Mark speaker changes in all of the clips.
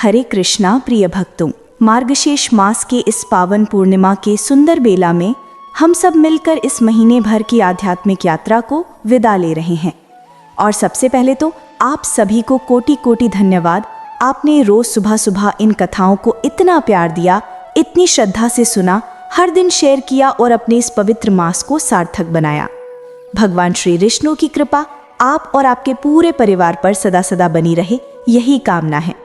Speaker 1: हरे कृष्णा प्रिय भक्तों, मार्गशीर्ष मास के इस पावन पूर्णिमा के सुंदर बेला में हम सब मिलकर इस महीने भर की आध्यात्मिक यात्रा को विदा ले रहे हैं। और सबसे पहले तो आप सभी को कोटि कोटि धन्यवाद। आपने रोज सुबह सुबह इन कथाओं को इतना प्यार दिया, इतनी श्रद्धा से सुना, हर दिन शेयर किया और अपने इस पवित्र मास को सार्थक बनाया। भगवान श्री विष्णु की कृपा आप और आपके पूरे परिवार पर सदा सदा बनी रहे, यही कामना है।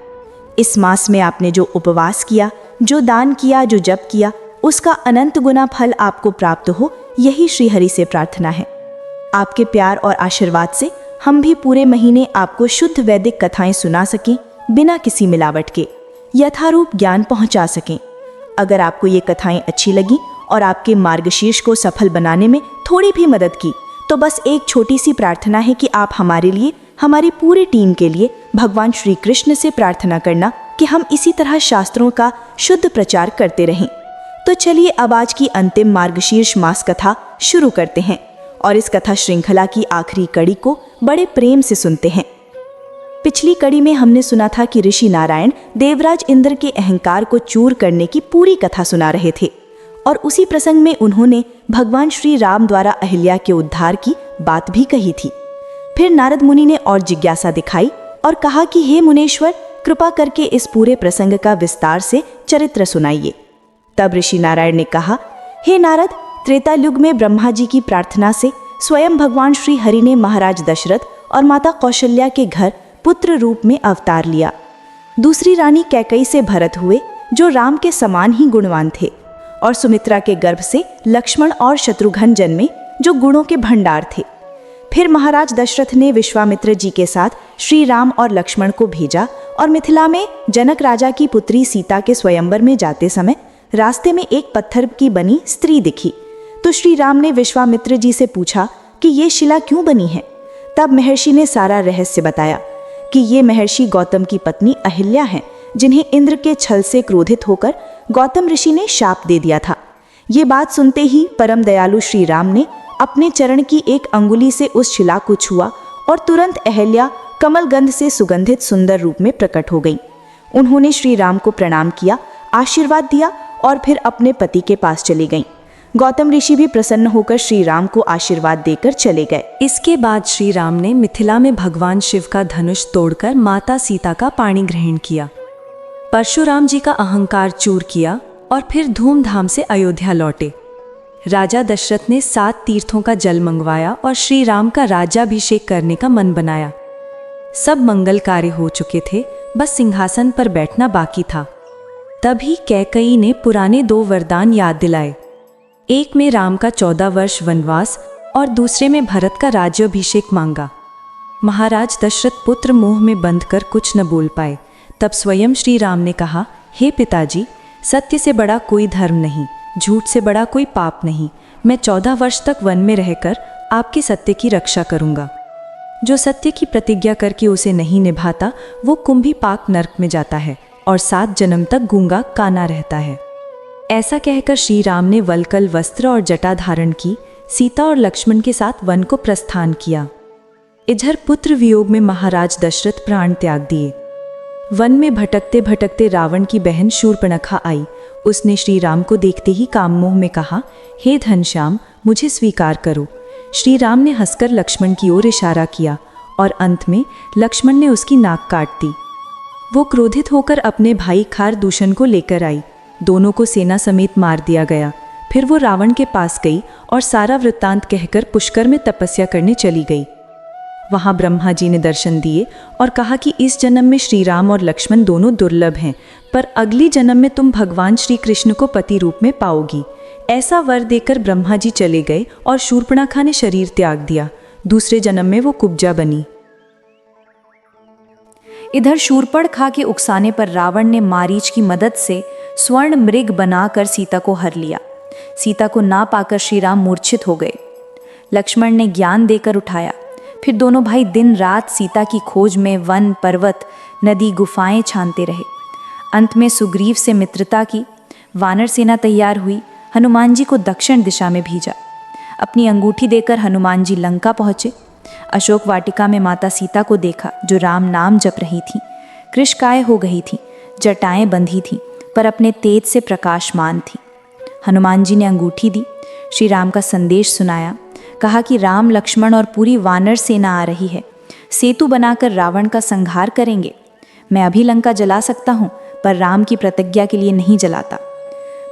Speaker 1: इस मास में आपने जो उपवास किया, जो दान किया, जो जप किया, उसका अनंत गुना फल आपको प्राप्त हो, यही श्री हरि से प्रार्थना है। आपके प्यार और आशीर्वाद से हम भी पूरे महीने आपको शुद्ध वैदिक कथाएं सुना सकें, बिना किसी मिलावट के यथारूप ज्ञान पहुंचा सकें। अगर आपको ये कथाएं अच्छी लगी और आपके मार्गशीर्ष को सफल बनाने में थोड़ी भी मदद की, तो बस एक छोटी सी प्रार्थना है कि आप हमारे लिए, हमारी पूरी टीम के लिए भगवान श्री कृष्ण से प्रार्थना करना कि हम इसी तरह शास्त्रों का शुद्ध प्रचार करते रहें। तो चलिए अब आज की अंतिम मार्गशीर्ष मास कथा शुरू करते हैं और इस कथा श्रृंखला की आखिरी कड़ी को बड़े प्रेम से सुनते हैं। पिछली कड़ी में हमने सुना था कि ऋषि नारायण देवराज इंद्र के अहंकार को चूर करने की पूरी कथा सुना रहे थे और उसी प्रसंग में उन्होंने भगवान श्री राम द्वारा अहिल्या के उद्धार की बात भी कही थी। फिर नारद मुनि ने और जिज्ञासा दिखाई और कहा कि हे मुनीश्वर, कृपा करके इस पूरे प्रसंग का विस्तार से चरित्र सुनाइए। तब ऋषि नारायण ने कहा, हे नारद, त्रेता युग में ब्रह्मा जी की प्रार्थना से स्वयं भगवान श्री हरि ने महाराज दशरथ और माता कौशल्या के घर पुत्र रूप में अवतार लिया। दूसरी रानी कैकई से भरत हुए, जो राम के समान ही गुणवान थे, और सुमित्रा के गर्भ से लक्ष्मण और शत्रुघ्न जन्मे, जो गुणों के भंडार थे। फिर महाराज दशरथ ने विश्वामित्र जी के साथ श्री राम और लक्ष्मण को भेजा और मिथिला में जनक राजा की पुत्री सीता के स्वयंवर में जाते समय रास्ते में एक पत्थर की बनी स्त्री दिखी। तो श्री राम ने विश्वामित्र जी से पूछा कि ये शिला क्यों बनी है। तब महर्षि ने सारा रहस्य बताया कि ये महर्षि गौतम की पत्नी अहिल्या हैं, जिन्हें इंद्र के छल से क्रोधित होकर गौतम ऋषि ने शाप दे दिया था। ये बात सुनते ही परम दयालु श्री राम ने अपने चरण की एक अंगुली से उस शिला को छुआ और तुरंत अहिल्या कमल गंध से सुगंधित सुंदर रूप में प्रकट हो गई। उन्होंने श्री राम को प्रणाम किया, आशीर्वाद दिया और फिर अपने पति के पास चली गईं। गौतम ऋषि भी प्रसन्न होकर श्री राम को आशीर्वाद देकर चले गए। इसके बाद श्री राम ने मिथिला में भगवान शिव का धनुष तोड़कर माता सीता का पाणी ग्रहण किया, परशुराम जी का अहंकार चूर किया और फिर धूमधाम से अयोध्या लौटे। राजा दशरथ ने 7 तीर्थों का जल मंगवाया और श्री राम का राज्याभिषेक करने का मन बनाया। सब मंगल कार्य हो चुके थे, बस सिंहासन पर बैठना बाकी था। तभी कैकई ने पुराने 2 वरदान याद दिलाए। एक में राम का 14 वर्ष वनवास और दूसरे में भरत का राज्याभिषेक मांगा। महाराज दशरथ पुत्र मोह में बंध कर कुछ न बोल पाए। तब स्वयं श्री राम ने कहा, हे पिताजी, सत्य से बड़ा कोई धर्म नहीं, झूठ से बड़ा कोई पाप नहीं। मैं 14 वर्ष तक वन में रहकर आपके सत्य की रक्षा करूंगा। जो सत्य की प्रतिज्ञा करके उसे नहीं निभाता, वो कुंभी पाक नरक में जाता है और 7 जन्म तक गूंगा काना रहता है। ऐसा कहकर श्री राम ने वलकल वस्त्र और जटा धारण की, सीता और लक्ष्मण के साथ वन को प्रस्थान किया। इधर पुत्र वियोग में महाराज दशरथ प्राण त्याग दिए। वन में भटकते भटकते रावण की बहन शूर्पणखा आई। उसने श्री राम को देखते ही काममोह में कहा, हे घनश्याम, मुझे स्वीकार करो। श्री राम ने हंसकर लक्ष्मण की ओर इशारा किया और अंत में लक्ष्मण ने उसकी नाक काट दी। वो क्रोधित होकर अपने भाई खारदूषण को लेकर आई। दोनों को सेना समेत मार दिया गया। फिर वो रावण के पास गई और सारा वृत्तांत कहकर पुष्कर में तपस्या करने चली गई। वहां ब्रह्मा जी ने दर्शन दिए और कहा कि इस जन्म में श्री राम और लक्ष्मण दोनों दुर्लभ हैं, पर अगली जन्म में तुम भगवान श्री कृष्ण को पति रूप में पाओगी। ऐसा वर देकर ब्रह्मा जी चले गए और शूर्पणखा ने शरीर त्याग दिया। दूसरे जन्म में वो कुब्जा बनी।
Speaker 2: इधर शूर्पणखा के उकसाने पर रावण ने मारीच की मदद से स्वर्ण मृग बनाकर सीता को हर लिया। सीता को ना पाकर श्री राम मूर्छित हो गए। लक्ष्मण ने ज्ञान देकर उठाया। फिर दोनों भाई दिन रात सीता की खोज में वन, पर्वत, नदी, गुफाएं छानते रहे। अंत में सुग्रीव से मित्रता की। वानर सेना तैयार हुई। हनुमान जी को दक्षिण दिशा में भेजा। अपनी अंगूठी देकर हनुमान जी लंका पहुंचे। अशोक वाटिका में माता सीता को देखा, जो राम नाम जप रही थी। कृशकाय हो गई थी। जटाएं बंधी थीं पर अपने तेज से प्रकाशमान थीं। हनुमान जी ने अंगूठी दी, श्री राम का संदेश सुनाया, कहा कि राम, लक्ष्मण और पूरी वानर सेना आ रही है, सेतु बनाकर रावण का संहार करेंगे। मैं अभी लंका जला सकता हूँ पर राम की प्रतिज्ञा के लिए नहीं जलाता।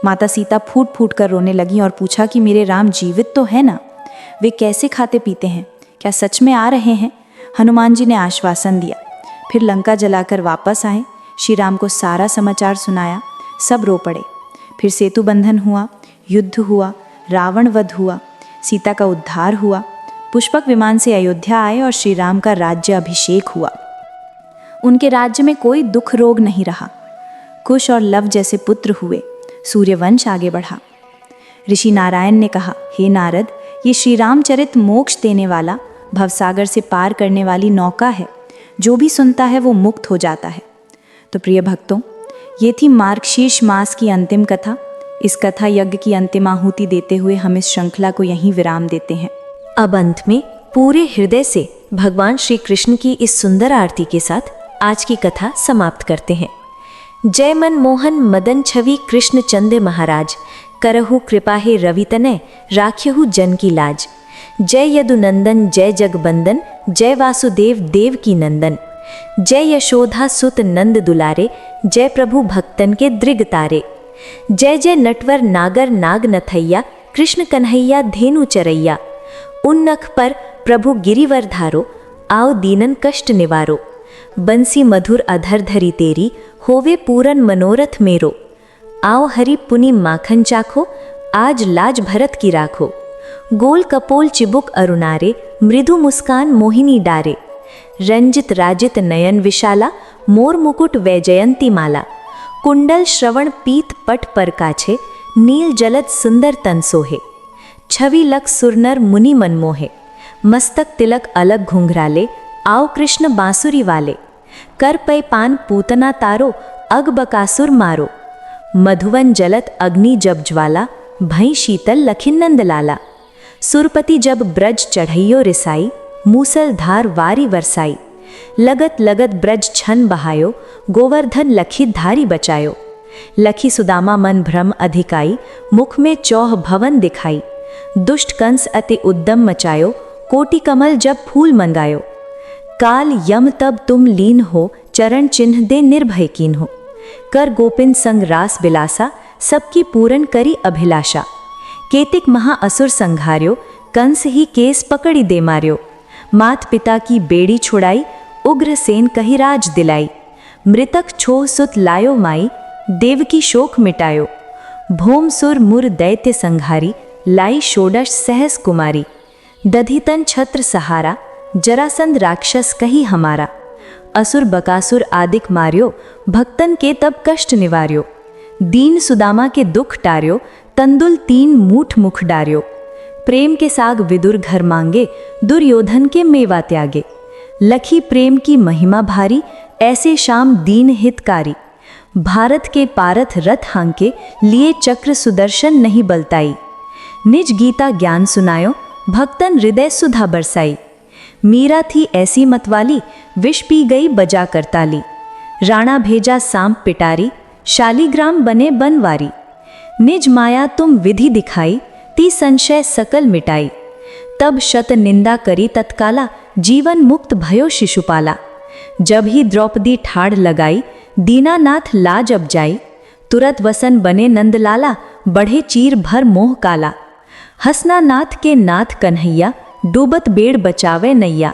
Speaker 2: माता सीता फूट फूट कर रोने लगी और पूछा कि मेरे राम जीवित तो है ना? वे कैसे खाते पीते हैं? क्या सच में आ रहे हैं? हनुमान जी ने आश्वासन दिया। फिर लंका जलाकर वापस आए, श्री राम को सारा समाचार सुनाया। सब रो पड़े। फिर सेतु बंधन हुआ, युद्ध हुआ, रावण वध हुआ, सीता का उद्धार हुआ। पुष्पक विमान से अयोध्या आए और श्री राम का राज्य अभिषेक हुआ। उनके राज्य में कोई दुख रोग नहीं रहा। कुश और लव जैसे पुत्र हुए। सूर्यवंश आगे बढ़ा। ऋषि नारायण ने कहा, हे नारद, ये श्री रामचरित मोक्ष देने वाला, भवसागर से पार करने वाली नौका है। जो भी सुनता है वो मुक्त हो जाता है। तो प्रिय भक्तों, ये थी मार्गशीर्ष मास की अंतिम कथा। इस कथा यज्ञ की अंतिम आहुति देते हुए हम इस श्रृंखला को यहीं विराम देते हैं।
Speaker 3: अब अंत में पूरे हृदय से भगवान श्री कृष्ण की इस सुंदर आरती के साथ आज की कथा समाप्त करते हैं। जय मन मोहन मदन छवि कृष्ण चंद महाराज, करहु कृपा हे रवितनय, राख्यहु जन की लाज। जय यदुनंदन जय जगबंदन, जय वासुदेव देव की नंदन। जय यशोधा सुत नंद दुलारे, जय प्रभु भक्तन के दृग तारे। जय जय नटवर नागर नाग नथैया, कृष्ण कन्हैया धेनु चरैया। उन्नख पर प्रभु गिरिवर धारो, आओ दीनन कष्ट निवारो। बंसी मधुर अधर धरी तेरी, होवे पूरन मनोरथ मेरो। आओ हरि पुनि माखन चाखो, आज लाज भरत की राखो। गोल कपोल चिबुक अरुणारे, मृदु मुस्कान मोहिनी डारे। रंजित राजित नयन विशाला, मोर मुकुट वैजयंती माला। कुंडल श्रवण पीत पट पर काछे, नील जलद सुंदर तन सोहे। छवि लख सुरनर मुनि मनमोहे, मस्तक तिलक अलग घुंघराले। आओ कृष्ण बांसुरी वाले, कर पै पान पूतना तारो, अग बकासुर मारो। मधुवन जलत अग्नि जब ज्वाला, भई शीतल लखिन नंद लाला। सुरपति जब ब्रज चढ़ैयो रिसाई, मूसल धार वारी वरसाई। लगत लगत ब्रज छन बहायो, गोवर्धन लखी धारी बचायो। लखी सुदामा मन भ्रम अधिकाई, मुख में चौह भवन दिखाई। दुष्ट कंस अति उद्दम मचायो, कोटि कमल जब फूल मंगायो। काल यम तब तुम लीन हो, चरण चिन्ह दे निर्भय कीन हो। कर गोपिन संग रास बिलासा, सबकी पूरन करी अभिलाषा। केतिक महा असुर संघार्यो, कंस ही केस पकड़ी दे मार्यो। मात पिता की बेड़ी छुड़ाई, उग्र सेन कही राज दिलाई। मृतक छोह सुत लायो माई, देव की शोक मिटायो। भोम सुर मुर दैत्य संघारी, लाई षोडश सहस कुमारी। दधितन छत्र सहारा, जरासंध राक्षस कही हमारा। असुर बकासुर आदिक मार्यो, भक्तन के तब कष्ट निवार्यो। दीन सुदामा के दुख टार्यो, तंदुल 3 मूठ मुख डार्यो। प्रेम के साग विदुर घर मांगे, दुर्योधन के मेवा त्यागे। लखी प्रेम की महिमा भारी, ऐसे शाम दीन हितकारी। भारत के पारथ रथ हांके, लिए चक्र सुदर्शन नहीं बलताई। निज गीता ज्ञान सुनायो, भक्तन हृदय सुधा बरसाई। मीरा थी ऐसी मतवाली, विष पी गई बजा करताली। राणा भेजा सांप पिटारी, शालीग्राम बने बनवारी। निज माया तुम विधि दिखाई, ती संशय सकल मिटाई। तब शत निंदा करी तत्काला, जीवन मुक्त भयो शिशुपाला। जब ही द्रौपदी ठाड़ लगाई, दीनानाथ लाज अब जाई। तुरत वसन बने नंदलाला, बढ़े चीर भर मोह काला। हसना नाथ के नाथ कन्हैया, डूबत बेड़ बचावे नैया।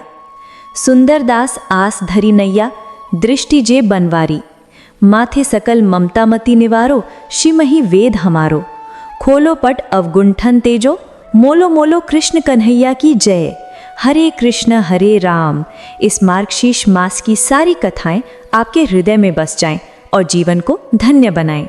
Speaker 3: सुंदरदास आस धरी नैया, दृष्टि जे बनवारी। माथे सकल ममता मति निवारो, शिमहि वेद हमारो। खोलो पट अवगुंठन तेजो, मोलो मोलो कृष्ण कन्हैया की जय। हरे कृष्ण हरे राम। इस मार्गशीर्ष मास की सारी कथाएं आपके हृदय में बस जाएं और जीवन को धन्य बनाएं।